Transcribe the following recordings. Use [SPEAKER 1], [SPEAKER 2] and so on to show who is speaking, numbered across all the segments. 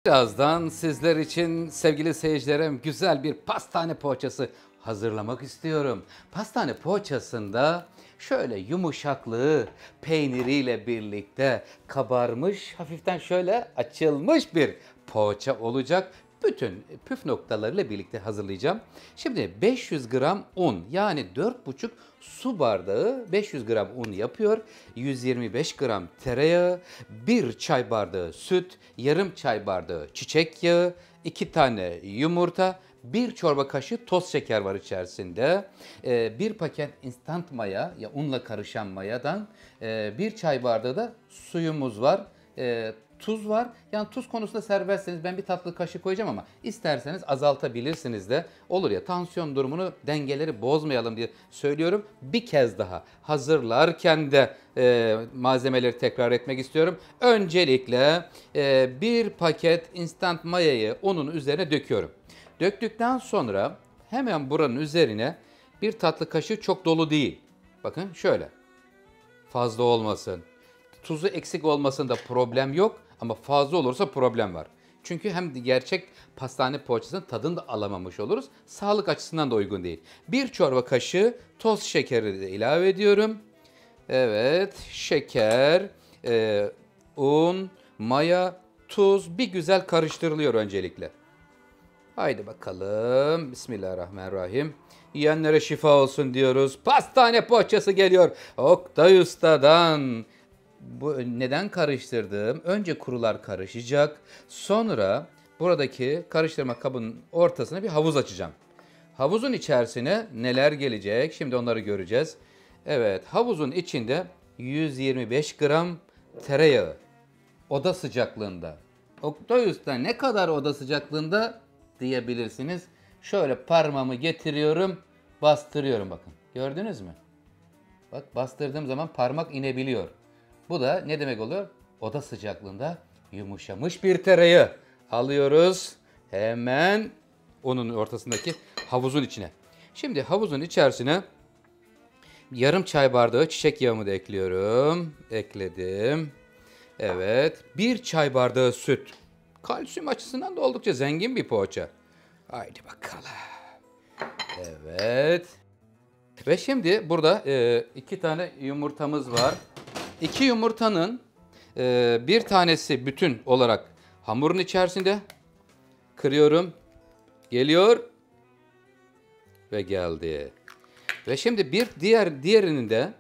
[SPEAKER 1] Birazdan sizler için sevgili seyircilerim güzel bir pastane poğaçası hazırlamak istiyorum. Pastane poğaçasında şöyle yumuşaklığı peyniriyle birlikte kabarmış, hafiften şöyle açılmış bir poğaça olacak. Bütün püf noktalarıyla birlikte hazırlayacağım. Şimdi 500 gram un, yani 4,5 su bardağı 500 gram un yapıyor. 125 gram tereyağı, 1 çay bardağı süt, yarım çay bardağı çiçek yağı, 2 tane yumurta, 1 çorba kaşığı toz şeker var içerisinde. 1 paket instant maya, ya unla karışan mayadan 1 çay bardağı da suyumuz var. Tuz var. Yani tuz konusunda serbestseniz ben bir tatlı kaşık koyacağım ama isterseniz azaltabilirsiniz de olur ya, tansiyon durumunu, dengeleri bozmayalım diye söylüyorum. Bir kez daha hazırlarken de malzemeleri tekrar etmek istiyorum. Öncelikle 1 paket instant mayayı unun üzerine döküyorum. Döktükten sonra hemen buranın üzerine bir tatlı kaşığı, çok dolu değil. Bakın şöyle, fazla olmasın. Tuzu eksik olmasında problem yok ama fazla olursa problem var. Çünkü hem gerçek pastane poğaçasının tadını da alamamış oluruz. Sağlık açısından da uygun değil. 1 çorba kaşığı toz şekeri de ilave ediyorum. Evet, şeker, un, maya, tuz bir güzel karıştırılıyor öncelikle. Haydi bakalım. Bismillahirrahmanirrahim. Yiyenlere şifa olsun diyoruz. Pastane poğaçası geliyor Oktay Usta'dan. Bu neden karıştırdım? Önce kurular karışacak. Sonra buradaki karıştırma kabının ortasına bir havuz açacağım. Havuzun içerisine neler gelecek? Şimdi onları göreceğiz. Evet, havuzun içinde 125 gram tereyağı. Oda sıcaklığında. Oktay Usta, ne kadar oda sıcaklığında diyebilirsiniz. Şöyle parmağımı getiriyorum, bastırıyorum, bakın. Gördünüz mü? Bak, bastırdığım zaman parmak inebiliyor. Bu da ne demek oluyor? Oda sıcaklığında yumuşamış bir tereyağı alıyoruz. Hemen onun ortasındaki havuzun içine. Şimdi havuzun içerisine yarım çay bardağı çiçek yağımı da ekliyorum. Ekledim. Evet. 1 çay bardağı süt. Kalsiyum açısından da oldukça zengin bir poğaça. Haydi bakalım. Evet. Ve şimdi burada 2 tane yumurtamız var. 2 yumurtanın bir tanesi bütün olarak hamurun içerisinde. Kırıyorum. Geliyor. Ve geldi. Ve şimdi diğerinin de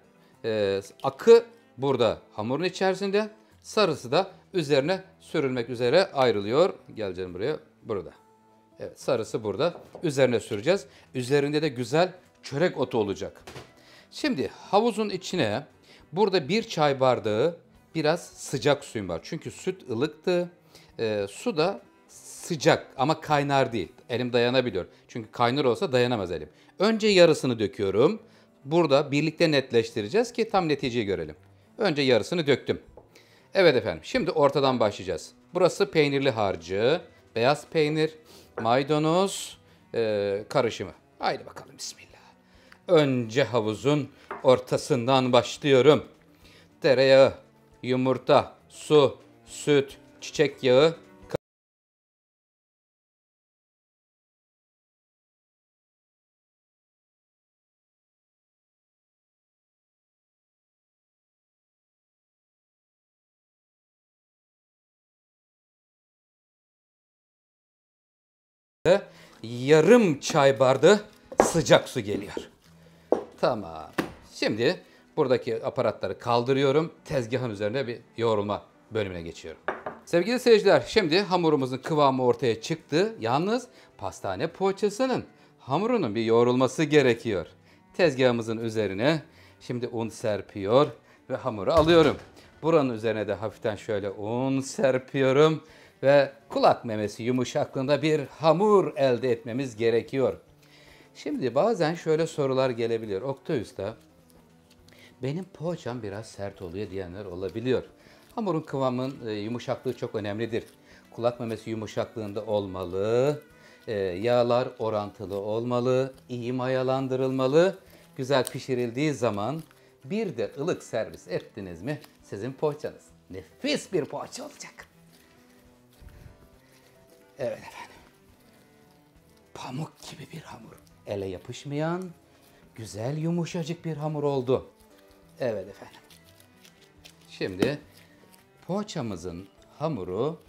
[SPEAKER 1] akı burada hamurun içerisinde. Sarısı da üzerine sürülmek üzere ayrılıyor. Gel canım buraya. Burada. Evet, sarısı burada. Üzerine süreceğiz. Üzerinde de güzel çörek otu olacak. Şimdi havuzun içine burada 1 çay bardağı biraz sıcak suyum var. Çünkü süt ılıktı. Su da sıcak ama kaynar değil. Elim dayanabiliyor. Çünkü kaynar olsa dayanamaz elim. Önce yarısını döküyorum. Burada birlikte netleştireceğiz ki tam neticeyi görelim. Önce yarısını döktüm. Evet efendim, şimdi ortadan başlayacağız. Burası peynirli harcı, beyaz peynir, maydanoz karışımı. Haydi bakalım, bismillah. Önce havuzun ortasından başlıyorum. Tereyağı, yumurta, su, süt, çiçek yağı, yarım çay bardağı sıcak su geliyor. Tamam. Şimdi buradaki aparatları kaldırıyorum. Tezgahın üzerine bir yoğrulma bölümüne geçiyorum. Sevgili seyirciler, şimdi hamurumuzun kıvamı ortaya çıktı. Yalnız pastane poğaçasının hamurunun bir yoğrulması gerekiyor. Tezgahımızın üzerine şimdi un serpiyor ve hamuru alıyorum. Buranın üzerine de hafiften şöyle un serpiyorum ve kulak memesi yumuşaklığında bir hamur elde etmemiz gerekiyor. Şimdi bazen şöyle sorular gelebiliyor. Oktay Usta, benim poğaçam biraz sert oluyor diyenler olabiliyor. Hamurun kıvamının yumuşaklığı çok önemlidir. Kulak memesi yumuşaklığında olmalı. Yağlar orantılı olmalı. İyi mayalandırılmalı. Güzel pişirildiği zaman bir de ılık servis ettiniz mi sizin poğaçanız nefis bir poğaça olacak. Evet efendim. Pamuk gibi bir hamur. Ele yapışmayan, güzel yumuşacık bir hamur oldu. Evet efendim. Şimdi poğaçamızın hamuru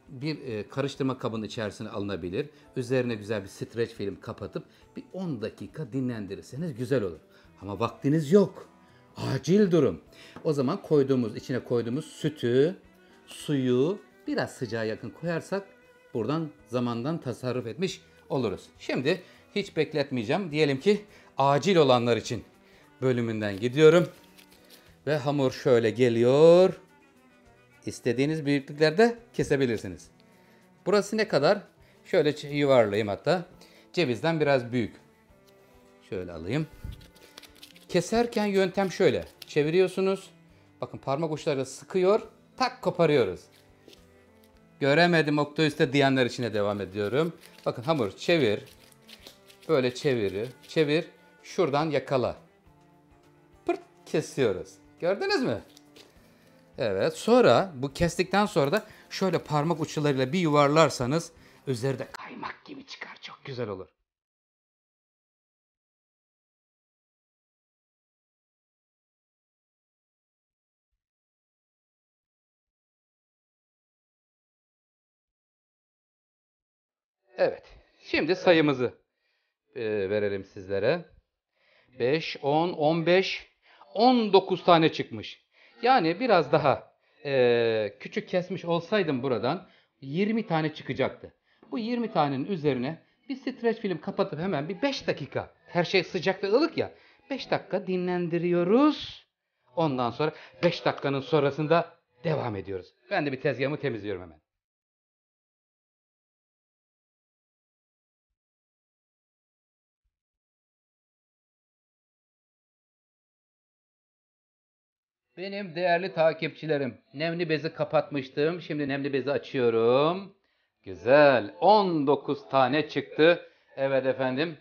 [SPEAKER 1] bir karıştırma kabının içerisine alınabilir. Üzerine güzel bir streç film kapatıp bir 10 dakika dinlendirirseniz güzel olur. Ama vaktiniz yok. Acil durum. O zaman içine koyduğumuz sütü, suyu biraz sıcağa yakın koyarsak buradan zamandan tasarruf etmiş oluruz. Şimdi hiç bekletmeyeceğim. Diyelim ki acil olanlar için bölümünden gidiyorum. Ve hamur şöyle geliyor. İstediğiniz büyüklüklerde kesebilirsiniz. Burası ne kadar? Şöyle yuvarlayayım hatta. Cevizden biraz büyük. Şöyle alayım. Keserken yöntem şöyle. Çeviriyorsunuz. Bakın parmak uçları sıkıyor. Tak koparıyoruz. Göremedim Oktay Usta diyenler içine devam ediyorum. Bakın hamur çevir. Böyle çevir. Şuradan yakala. Pırt kesiyoruz. Gördünüz mü? Evet. Sonra bu kestikten sonra da şöyle parmak uçlarıyla bir yuvarlarsanız üzeri de kaymak gibi çıkar. Çok güzel olur. Evet. Şimdi sayımızı verelim sizlere. 5, 10, 15, 19 tane çıkmış. Yani biraz daha küçük kesmiş olsaydım buradan 20 tane çıkacaktı. Bu 20 tanenin üzerine bir streç film kapatıp hemen bir 5 dakika. Her şey sıcak ve ılık ya. 5 dakika dinlendiriyoruz. Ondan sonra 5 dakikanın sonrasında devam ediyoruz. Ben de bir tezgahımı temizliyorum hemen. Benim değerli takipçilerim, nemli bezi kapatmıştım. Şimdi nemli bezi açıyorum. Güzel. 19 tane çıktı. Evet efendim,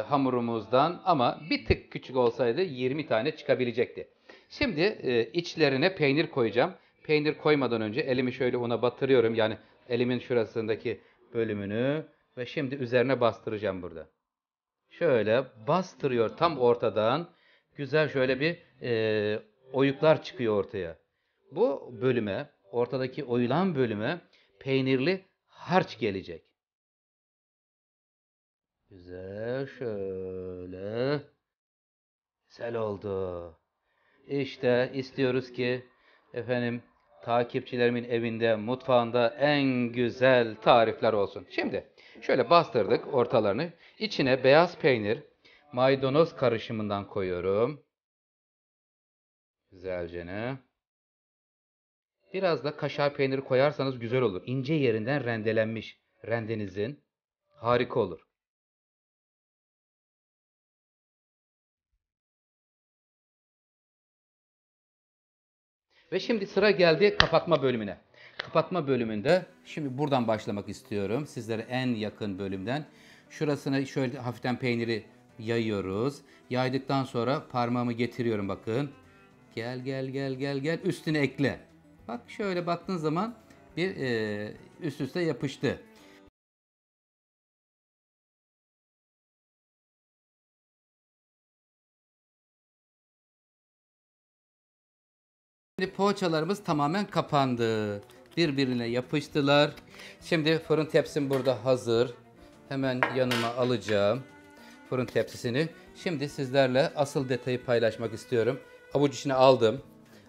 [SPEAKER 1] hamurumuzdan ama bir tık küçük olsaydı 20 tane çıkabilecekti. Şimdi içlerine peynir koyacağım. Peynir koymadan önce elimi şöyle una batırıyorum. Yani elimin şurasındaki bölümünü ve şimdi üzerine bastıracağım burada. Şöyle bastırıyor tam ortadan. Güzel şöyle bir oyuklar çıkıyor ortaya. Bu bölüme, ortadaki oyulan bölüme peynirli harç gelecek. Güzel şöyle. Güzel oldu. İşte istiyoruz ki efendim takipçilerimin evinde, mutfağında en güzel tarifler olsun. Şimdi şöyle bastırdık ortalarını. İçine beyaz peynir, maydanoz karışımından koyuyorum. Güzelce ne? Biraz da kaşar peyniri koyarsanız güzel olur. İnce yerinden rendelenmiş rendenizin harika olur. Ve şimdi sıra geldi kapatma bölümüne. Kapatma bölümünde şimdi buradan başlamak istiyorum. Sizlere en yakın bölümden. Şurasına şöyle hafiften peyniri yayıyoruz. Yaydıktan sonra parmağımı getiriyorum bakın. Gel gel gel gel gel üstüne ekle. Bak şöyle baktığın zaman bir üst üste yapıştı. Şimdi poğaçalarımız tamamen kapandı. Birbirine yapıştılar. Şimdi fırın tepsim burada hazır. Hemen yanıma alacağım fırın tepsisini. Şimdi sizlerle asıl detayı paylaşmak istiyorum. Avuç içine aldım.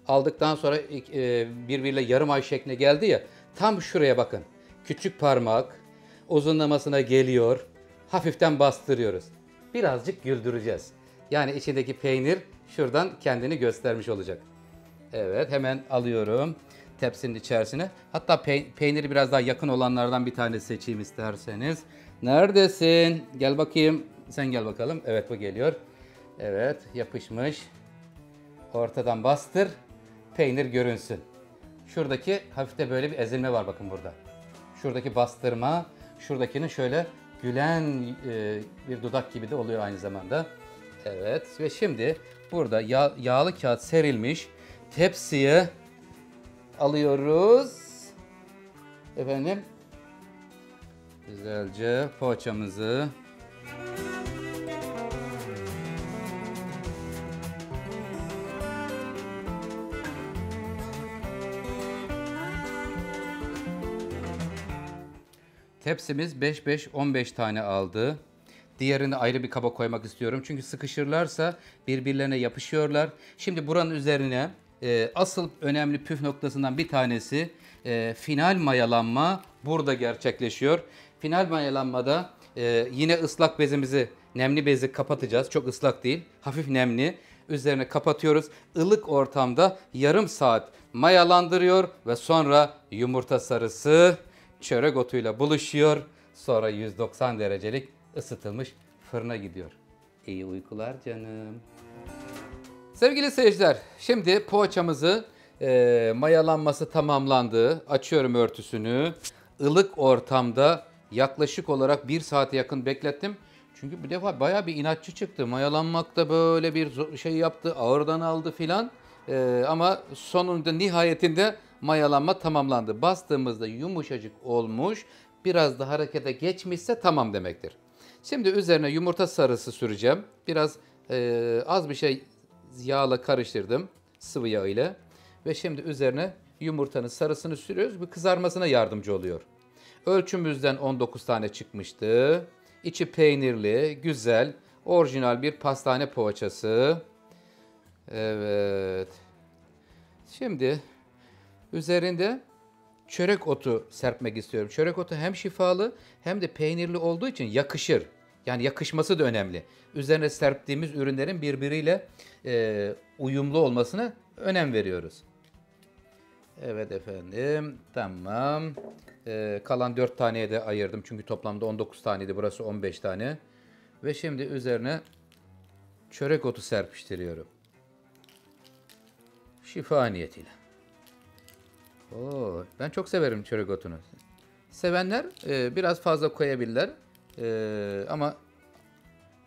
[SPEAKER 1] Aldıktan sonra birbiriyle yarım ay şekline geldi ya. Tam şuraya bakın. Küçük parmak uzunlamasına geliyor. Hafiften bastırıyoruz. Birazcık güldüreceğiz. Yani içindeki peynir şuradan kendini göstermiş olacak. Evet, hemen alıyorum tepsinin içerisine. Hatta peyniri biraz daha yakın olanlardan bir tane seçeyim isterseniz. Neredesin? Gel bakayım. Sen gel bakalım. Evet, bu geliyor. Evet, yapışmış. Ortadan bastır. Peynir görünsün. Şuradaki hafifte böyle bir ezilme var bakın burada. Şuradaki bastırma, şuradakinin şöyle gülen bir dudak gibi de oluyor aynı zamanda. Evet, ve şimdi burada yağlı kağıt serilmiş tepsiye alıyoruz. Efendim Güzelce poğaçamızı tepsimiz 5-5-15 tane aldı. Diğerini ayrı bir kaba koymak istiyorum. Çünkü sıkışırlarsa birbirlerine yapışıyorlar. Şimdi buranın üzerine asıl önemli püf noktasından bir tanesi final mayalanma burada gerçekleşiyor. Final mayalanmada yine ıslak bezimizi, nemli bezi kapatacağız. Çok ıslak değil, hafif nemli. Üzerine kapatıyoruz. Ilık ortamda yarım saat mayalandırıyor ve sonra yumurta sarısı çörek otuyla buluşuyor. Sonra 190 derecelik ısıtılmış fırına gidiyor. İyi uykular canım. Sevgili seyirciler, şimdi poğaçamızı mayalanması tamamlandı. Açıyorum örtüsünü. Ilık ortamda yaklaşık olarak 1 saate yakın beklettim. Çünkü bu defa bayağı bir inatçı çıktı. Mayalanmakta böyle bir şey yaptı, ağırdan aldı filan. Ama sonunda nihayetinde mayalanma tamamlandı. Bastığımızda yumuşacık olmuş, biraz da harekete geçmişse tamam demektir. Şimdi üzerine yumurta sarısı süreceğim. Biraz az bir şey yağla karıştırdım, sıvı yağ ile. Ve şimdi üzerine yumurtanın sarısını sürüyoruz. Bu kızarmasına yardımcı oluyor. Ölçümüzden 19 tane çıkmıştı. İçi peynirli, güzel, orijinal bir pastane poğaçası. Evet. Şimdi üzerinde çörek otu serpmek istiyorum. Çörek otu hem şifalı hem de peynirli olduğu için yakışır. Yani yakışması da önemli. Üzerine serptiğimiz ürünlerin birbiriyle uyumlu olmasına önem veriyoruz. Evet efendim, tamam. Kalan 4 taneye de ayırdım. Çünkü toplamda 19 taneydi. Burası 15 tane. Ve şimdi üzerine çörek otu serpiştiriyorum. Şifa niyetiyle. Oo, ben çok severim çörek otunu. Sevenler biraz fazla koyabilirler. Ama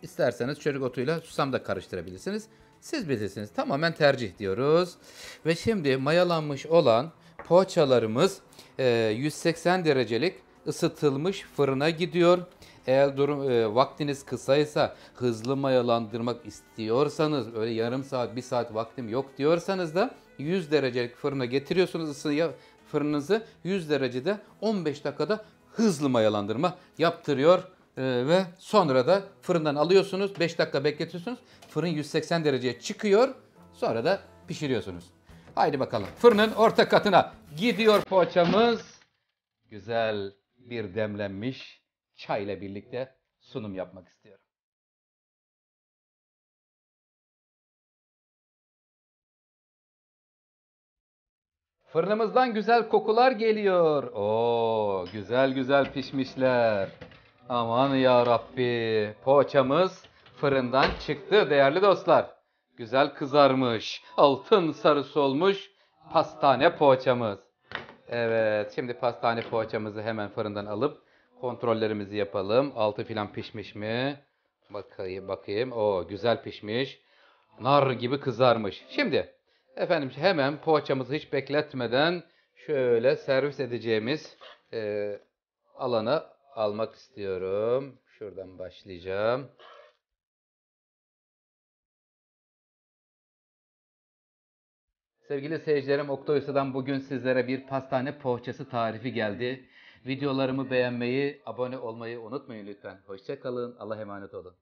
[SPEAKER 1] isterseniz çörek otuyla susam da karıştırabilirsiniz. Siz bilirsiniz. Tamamen tercih diyoruz. Ve şimdi mayalanmış olan poğaçalarımız 180 derecelik ısıtılmış fırına gidiyor. Eğer vaktiniz kısaysa, hızlı mayalandırmak istiyorsanız, öyle yarım saat, 1 saat vaktim yok diyorsanız da 100 derecelik fırına getiriyorsunuz ısıya fırınınızı. 100 derecede 15 dakikada hızlı mayalandırma yaptırıyor. Ve sonra da fırından alıyorsunuz. 5 dakika bekletiyorsunuz. Fırın 180 dereceye çıkıyor. Sonra da pişiriyorsunuz. Haydi bakalım. Fırının orta katına gidiyor poğaçamız. Güzel bir demlenmiş çayla birlikte sunum yapmak istiyorum. Fırınımızdan güzel kokular geliyor. Oo, güzel güzel pişmişler. Aman ya Rabbi. Poğaçamız fırından çıktı değerli dostlar. Güzel kızarmış, altın sarısı olmuş pastane poğaçamız. Evet, şimdi pastane poğaçamızı hemen fırından alıp kontrollerimizi yapalım. Altı filan pişmiş mi? Bakayım bakayım. Oo, güzel pişmiş. Nar gibi kızarmış. Şimdi efendim hemen poğaçamızı hiç bekletmeden şöyle servis edeceğimiz alana almak istiyorum. Şuradan başlayacağım. Sevgili seyircilerim, Oktay Usta'dan bugün sizlere bir pastane poğaçası tarifi geldi. Videolarımı beğenmeyi, abone olmayı unutmayın lütfen. Hoşça kalın, Allah'a emanet olun.